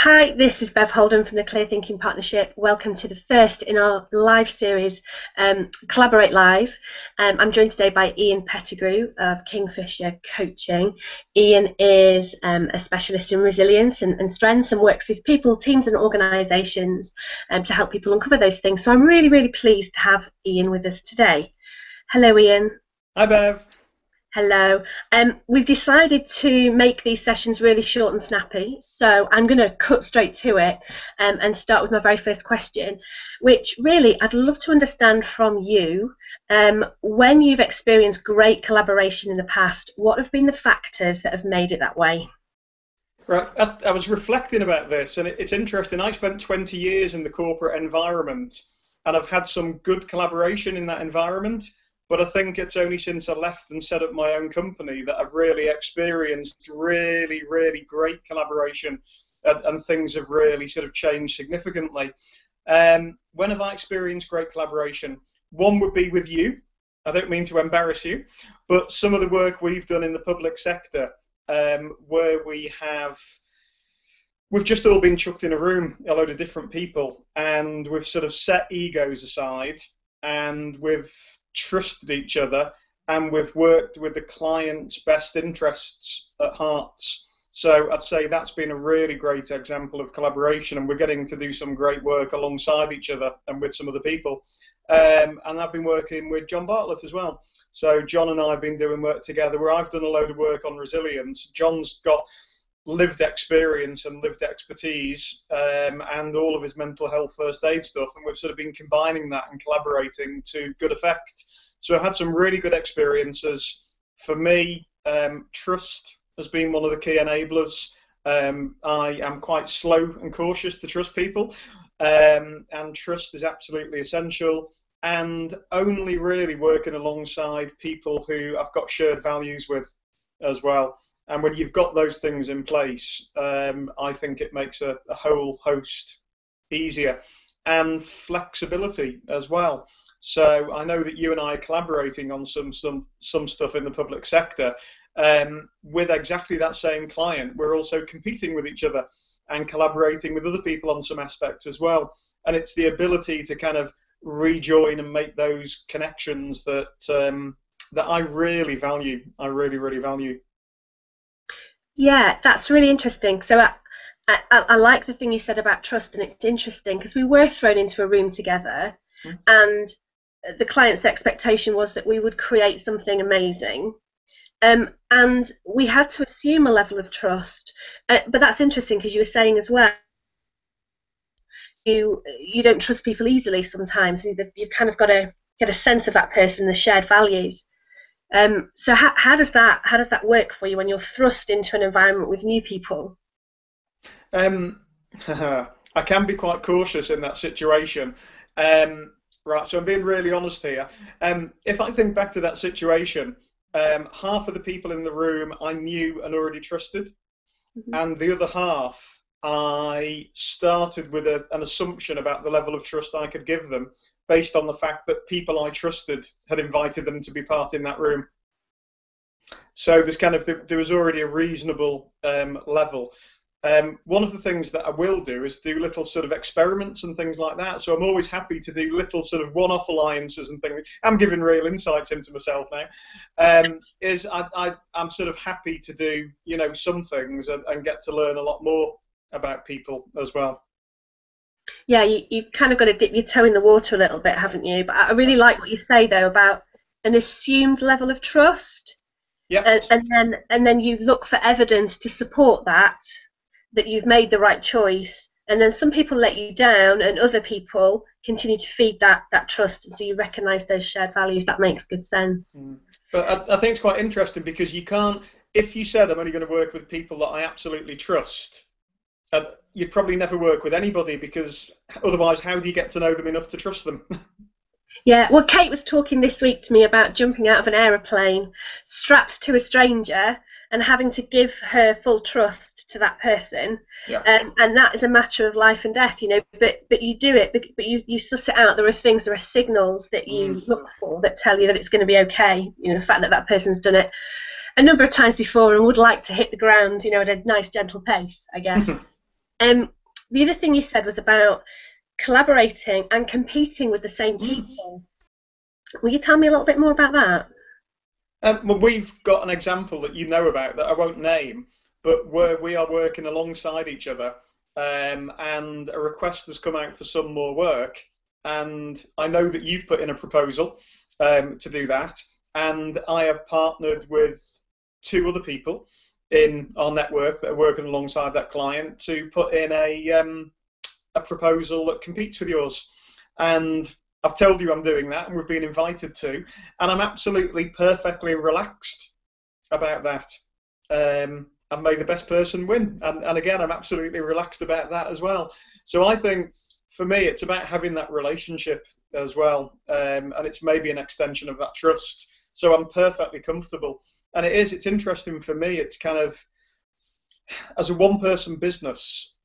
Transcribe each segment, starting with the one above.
Hi, this is Bev Holden from the Clear Thinking Partnership. Welcome to the first in our live series, Collaborate Live. I'm joined today by Ian Pettigrew of Kingfisher Coaching. Ian is a specialist in resilience and strengths and works with people, teams and organisations to help people uncover those things. So I'm really, really pleased to have Ian with us today. Hello, Ian. Hi, Bev. Hello. We've decided to make these sessions really short and snappy, so I'm going to cut straight to it and start with my very first question, which really I'd love to understand from you. When you've experienced great collaboration in the past, what have been the factors that have made it that way? Right, I was reflecting about this, and it's interesting. I spent 20 years in the corporate environment, and I've had some good collaboration in that environment. But I think it's only since I left and set up my own company that I've really experienced really, really great collaboration, and things have really sort of changed significantly. When have I experienced great collaboration? One would be with you. I don't mean to embarrass you, but some of the work we've done in the public sector, where we've just all been chucked in a room, a load of different people, and we've sort of set egos aside, and we've trusted each other, and we've worked with the client's best interests at heart. So I'd say that's been a really great example of collaboration, and we're getting to do some great work alongside each other and with some other people. And I've been working with John Bartlett as well. So John and I have been doing work together where I've done a load of work on resilience. John's got lived experience and lived expertise, and all of his mental health first aid stuff, and we've sort of been combining that and collaborating to good effect. So I've had some really good experiences. For me, trust has been one of the key enablers. I am quite slow and cautious to trust people, and trust is absolutely essential, and only really working alongside people who I've got shared values with as well. And when you've got those things in place, I think it makes a whole host easier. And flexibility as well. So I know that you and I are collaborating on some stuff in the public sector with exactly that same client. We're also competing with each other and collaborating with other people on some aspects as well. And it's the ability to kind of rejoin and make those connections that that I really value. I really, really value. Yeah, that's really interesting. So I like the thing you said about trust, and it's interesting because we were thrown into a room together, and the client's expectation was that we would create something amazing, and we had to assume a level of trust. But that's interesting because you were saying as well, you don't trust people easily sometimes. You've kind of got to get a sense of that person, the shared values. So how does that work for you when you're thrust into an environment with new people? I can be quite cautious in that situation. Right, so I'm being really honest here. If I think back to that situation, half of the people in the room I knew and already trusted, and the other half I started with an assumption about the level of trust I could give them based on the fact that people I trusted had invited them to be part in that room. So there was already a reasonable level. One of the things that I will do is do little sort of experiments and things like that. So I'm always happy to do little sort of one-off alliances and things. I'm giving real insights into myself now. I'm sort of happy to do, some things and get to learn a lot more about people as well. Yeah, you've kind of got to dip your toe in the water a little bit, haven't you? But I really like what you say though about an assumed level of trust. Yeah. And then you look for evidence to support that you've made the right choice. And then some people let you down, and other people continue to feed that trust. And so you recognise those shared values. That makes good sense. But I think it's quite interesting because you can't. If you said I'm only going to work with people that I absolutely trust, you'd probably never work with anybody, because otherwise how do you get to know them enough to trust them? Yeah, well, Kate was talking this week to me about jumping out of an aeroplane strapped to a stranger and having to give her full trust to that person. Yeah. And that is a matter of life and death, but you do it, but you suss it out. There are signals that you look for that tell you that it's going to be okay. The fact that person's done it a number of times before and would like to hit the ground, at a nice gentle pace, I guess. The other thing you said was about collaborating and competing with the same people. Will you tell me a little bit more about that? Well, we've got an example that you know about that I won't name, but where we are working alongside each other, and a request has come out for some more work, and I know that you've put in a proposal to do that, and I have partnered with two other people in our network that are working alongside that client to put in a proposal that competes with yours. And I've told you I'm doing that, and we've been invited to, and I'm absolutely perfectly relaxed about that. And may the best person win. And again, I'm absolutely relaxed about that as well. So I think for me, it's about having that relationship as well, and it's maybe an extension of that trust. So I'm perfectly comfortable. And it's interesting for me. It's kind of, as a one-person business,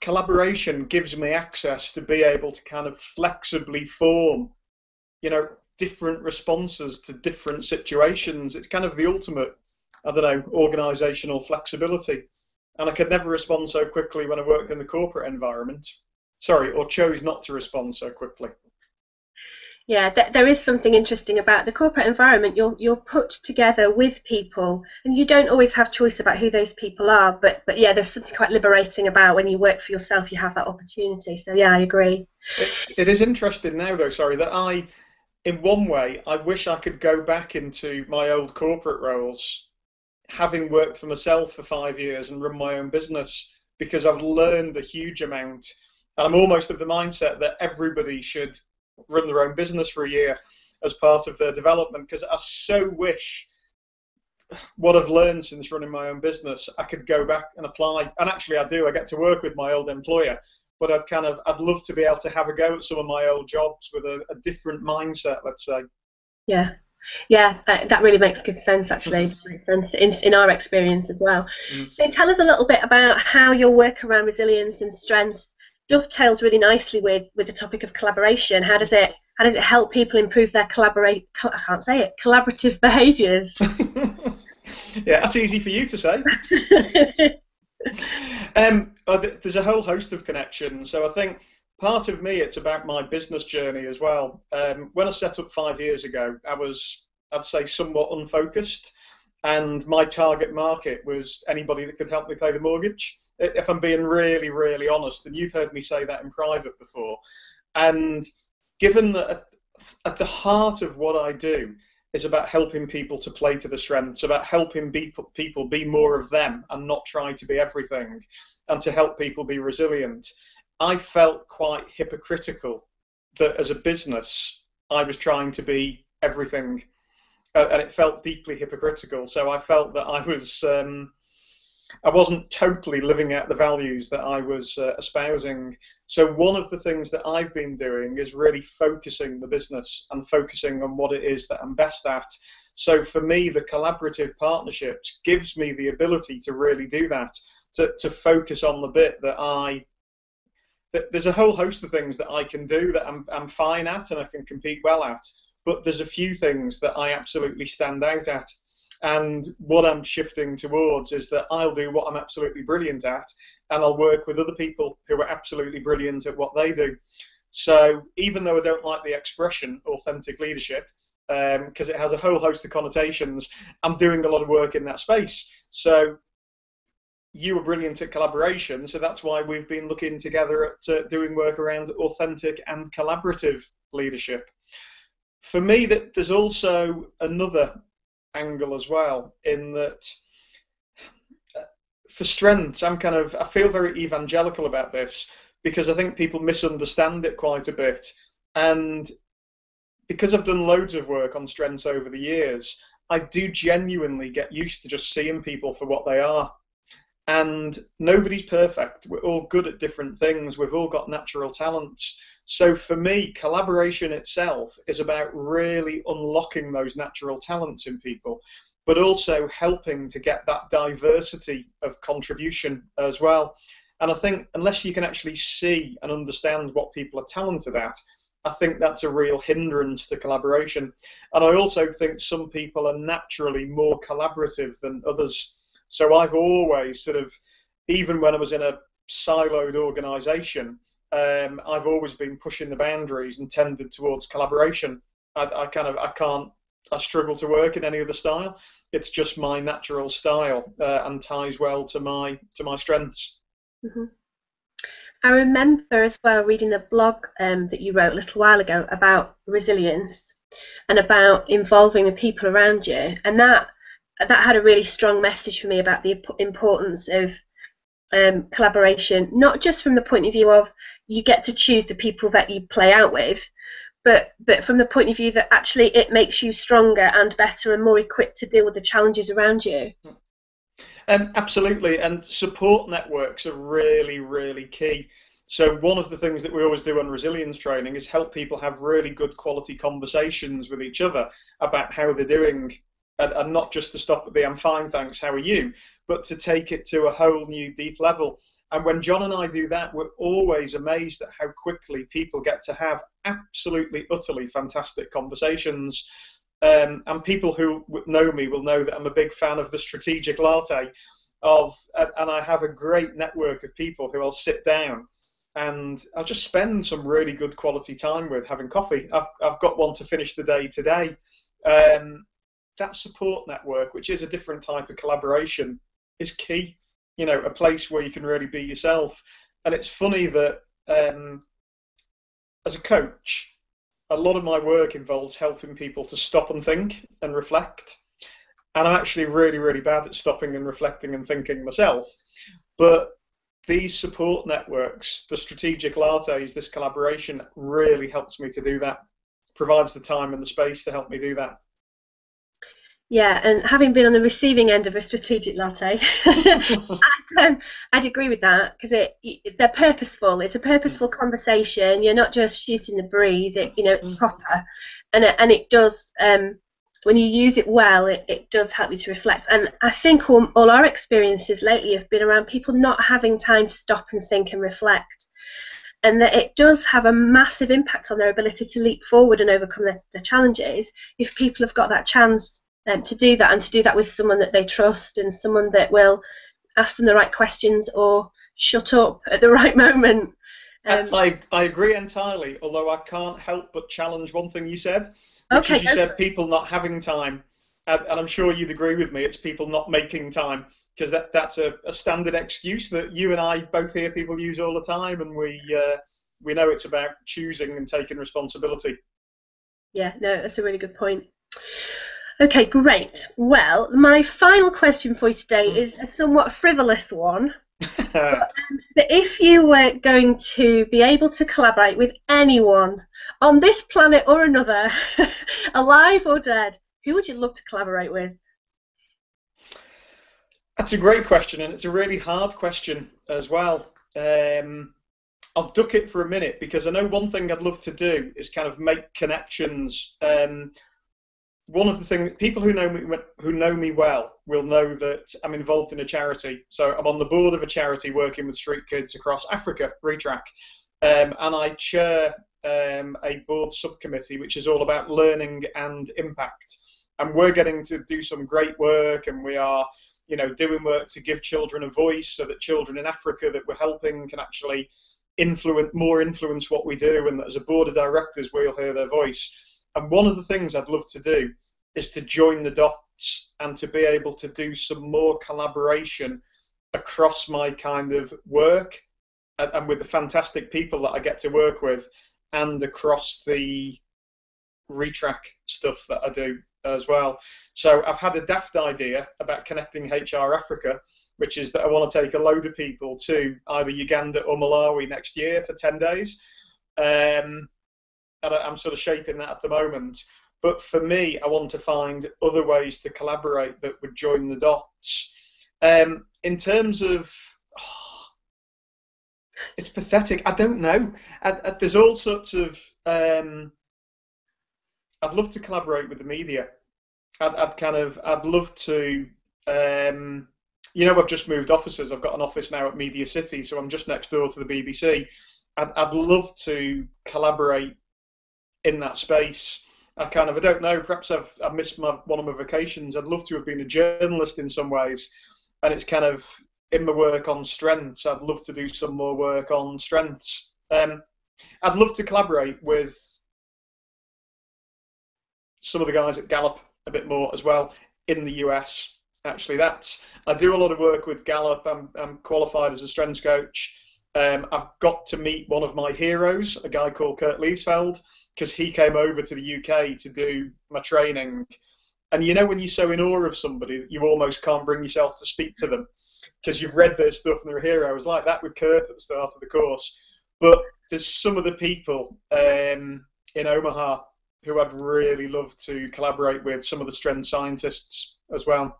collaboration gives me access to be able to kind of flexibly form, different responses to different situations. It's kind of the ultimate, I don't know, organisational flexibility. And I could never respond so quickly when I worked in the corporate environment. Sorry, or chose not to respond so quickly. Yeah, there is something interesting about the corporate environment. You're put together with people, and you don't always have choice about who those people are. But yeah, there's something quite liberating about when you work for yourself. You have that opportunity. So yeah, I agree. It is interesting now, though. Sorry, that in one way, I wish I could go back into my old corporate roles, having worked for myself for 5 years and run my own business, because I've learned a huge amount. And I'm almost of the mindset that everybody should run their own business for a year as part of their development, because I so wish what I've learned since running my own business I could go back and apply. And actually I do. I get to work with my old employer, but I'd love to be able to have a go at some of my old jobs with a different mindset, let's say. Yeah, that really makes good sense, actually. It makes sense in our experience as well. So tell us a little bit about how your work around resilience and strengths dovetails really nicely with the topic of collaboration. How does it help people improve their collaborative behaviours? Yeah, that's easy for you to say. There's a whole host of connections. So I think part of me, it's about my business journey as well. When I set up 5 years ago, I was, I'd say, somewhat unfocused, and my target market was anybody that could help me pay the mortgage, if I'm being really, really honest. And you've heard me say that in private before. And given that at the heart of what I do is about helping people to play to the strengths, about helping people be more of them and not try to be everything, and to help people be resilient, I felt quite hypocritical that as a business I was trying to be everything, and it felt deeply hypocritical. So I felt that I wasn't totally living out the values that I was espousing. So one of the things that I've been doing is really focusing the business and focusing on what it is that I'm best at. So for me, the collaborative partnerships gives me the ability to really do that, to focus on the bit that there's a whole host of things that I can do that I'm fine at and I can compete well at, but there's a few things that I absolutely stand out at. And what I'm shifting towards is that I'll do what I'm absolutely brilliant at, and I'll work with other people who are absolutely brilliant at what they do. So even though I don't like the expression authentic leadership, because it has a whole host of connotations, I'm doing a lot of work in that space. So you were brilliant at collaboration, so that's why we've been looking together at doing work around authentic and collaborative leadership. For me, that there's also another angle as well, in that for strengths, I feel very evangelical about this, because I think people misunderstand it quite a bit. And because I've done loads of work on strengths over the years, I do genuinely get used to just seeing people for what they are. And nobody's perfect. We're all good at different things. We've all got natural talents. So for me, collaboration itself is about really unlocking those natural talents in people, but also helping to get that diversity of contribution as well. And I think unless you can actually see and understand what people are talented at, I think that's a real hindrance to collaboration. And I also think some people are naturally more collaborative than others. So I've always sort of even when I was in a siloed organisation, I've always been pushing the boundaries and tended towards collaboration. I struggle to work in any other style. It's just my natural style, and ties well to my strengths. Hmm. I remember as well reading a blog that you wrote a little while ago about resilience and about involving the people around you, and that had a really strong message for me about the importance of collaboration, not just from the point of view of you get to choose the people that you play out with, but from the point of view that actually it makes you stronger and better and more equipped to deal with the challenges around you. Absolutely, and support networks are really, really key. So one of the things that we always do on resilience training is help people have really good quality conversations with each other about how they're doing, and not just to stop at the "I'm fine, thanks, how are you," but to take it to a whole new deep level. And when John and I do that, we're always amazed at how quickly people get to have absolutely, utterly fantastic conversations. And people who know me will know that I'm a big fan of the strategic latte, and I have a great network of people who I'll sit down and I'll just spend some really good quality time with having coffee. I've got one to finish the day today. That support network, which is a different type of collaboration, is key. You know, a place where you can really be yourself. And it's funny that as a coach, a lot of my work involves helping people to stop and think and reflect. And I'm actually really, really bad at stopping and reflecting and thinking myself. But these support networks, the strategic lattes, this collaboration really helps me to do that, provides the time and the space to help me do that. Yeah, and having been on the receiving end of a strategic latte, I'd agree with that because they're purposeful. It's a purposeful conversation. You're not just shooting the breeze. It's proper, and it does. When you use it well, it does help you to reflect. And I think all our experiences lately have been around people not having time to stop and think and reflect, and that it does have a massive impact on their ability to leap forward and overcome their challenges if people have got that chance to do that, and to do that with someone that they trust and someone that will ask them the right questions or shut up at the right moment. I agree entirely, although I can't help but challenge one thing you said, which Okay, is you said people not having time. And I'm sure you'd agree with me, it's people not making time, because that's a standard excuse that you and I both hear people use all the time, and we know it's about choosing and taking responsibility. Yeah, no, that's a really good point. Okay, great. Well, my final question for you today is a somewhat frivolous one. But if you were going to be able to collaborate with anyone on this planet or another, alive or dead, who would you love to collaborate with? That's a great question, and it's a really hard question as well. I'll duck it for a minute because I know one thing I'd love to do is kind of make connections. One of the things, people who know me well will know that I'm involved in a charity. So I'm on the board of a charity working with street kids across Africa, Retrack, and I chair a board subcommittee which is all about learning and impact. And we're getting to do some great work, and we are, doing work to give children a voice so that children in Africa that we're helping can actually influence what we do, and that as a board of directors we'll hear their voice. And one of the things I'd love to do is to join the dots and to be able to do some more collaboration across my kind of work and with the fantastic people that I get to work with, and across the Retrack stuff that I do as well. So I've had a daft idea about connecting HR Africa, which is that I want to take a load of people to either Uganda or Malawi next year for 10 days. And I'm sort of shaping that at the moment. But for me, I want to find other ways to collaborate that would join the dots. In terms of, it's pathetic. I don't know. There's all sorts of. I'd love to collaborate with the media. I'd love to. I've just moved offices. I've got an office now at Media City, so I'm just next door to the BBC. I'd love to collaborate in that space. I don't know, perhaps I've missed one of my vacations. I'd love to have been a journalist in some ways, and in my work on strengths, I'd love to do some more work on strengths. I'd love to collaborate with some of the guys at Gallup a bit more as well in the US. Actually, I do a lot of work with Gallup. I'm qualified as a strengths coach. I've got to meet one of my heroes, a guy called Kurt Leesfeld, because he came over to the UK to do my training. And you know, when you're so in awe of somebody, you almost can't bring yourself to speak to them because you've read their stuff and they're a hero. I was like that with Kurt at the start of the course. But there's some of the people in Omaha who I'd really love to collaborate with, some of the strength scientists as well.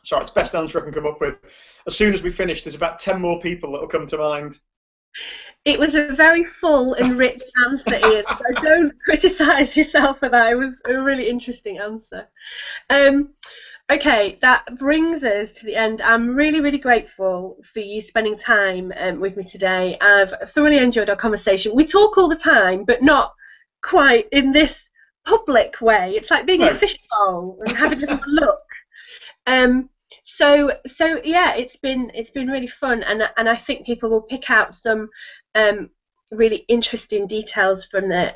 Sorry, it's the best answer I can come up with. As soon as we finish, there's about 10 more people that will come to mind. It was a very full and rich answer, Ian, so don't criticise yourself for that. It was a really interesting answer. Okay, that brings us to the end. I'm really, really grateful for you spending time with me today. I've thoroughly enjoyed our conversation. We talk all the time, but not quite in this public way. It's like being in a fishbowl and having a little look. So yeah, it's been really fun, and I think people will pick out some really interesting details from the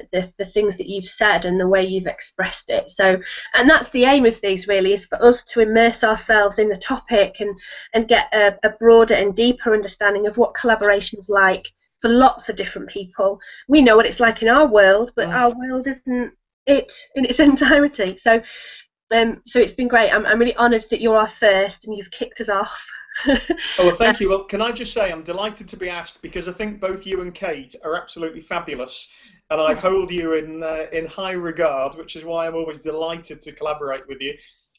things that you've said and the way you've expressed it. So, and that's the aim of these, really, is for us to immerse ourselves in the topic and get a broader and deeper understanding of what collaboration's like for lots of different people. We know what it's like in our world, but our world isn't it in its entirety. So it's been great. I'm really honoured that you're our first and you've kicked us off. Oh, well, thank you. Well, can I just say I'm delighted to be asked, because I think both you and Kate are absolutely fabulous, and I hold you in high regard, which is why I'm always delighted to collaborate with you.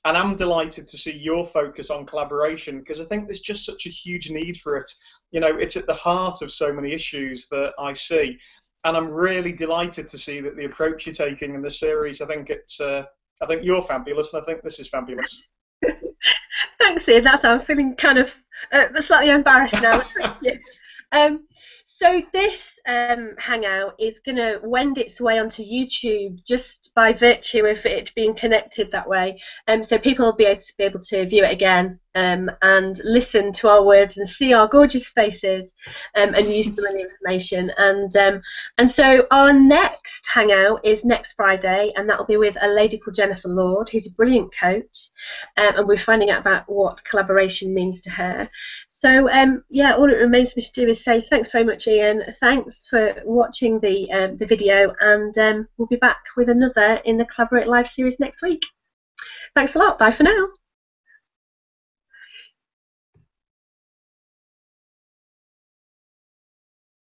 And I'm delighted to see your focus on collaboration, because I think there's just such a huge need for it. You know, it's at the heart of so many issues that I see, and I'm really delighted to see that the approach you're taking in this series. I think you're fabulous, and I think this is fabulous. Thanks, Ian. I'm feeling kind of slightly embarrassed now. Thank you. So this hangout is going to wend its way onto YouTube just by virtue of it being connected that way. So people will be able to view it again and listen to our words and see our gorgeous faces and use some of the information. And so our next hangout is next Friday, and that will be with a lady called Jennifer Lord, who's a brilliant coach, and we're finding out about what collaboration means to her. So yeah, all it remains for me to do is say thanks very much, Ian. Thanks for watching the video, and we'll be back with another in the Collaborate Live series next week. Thanks a lot. Bye for now.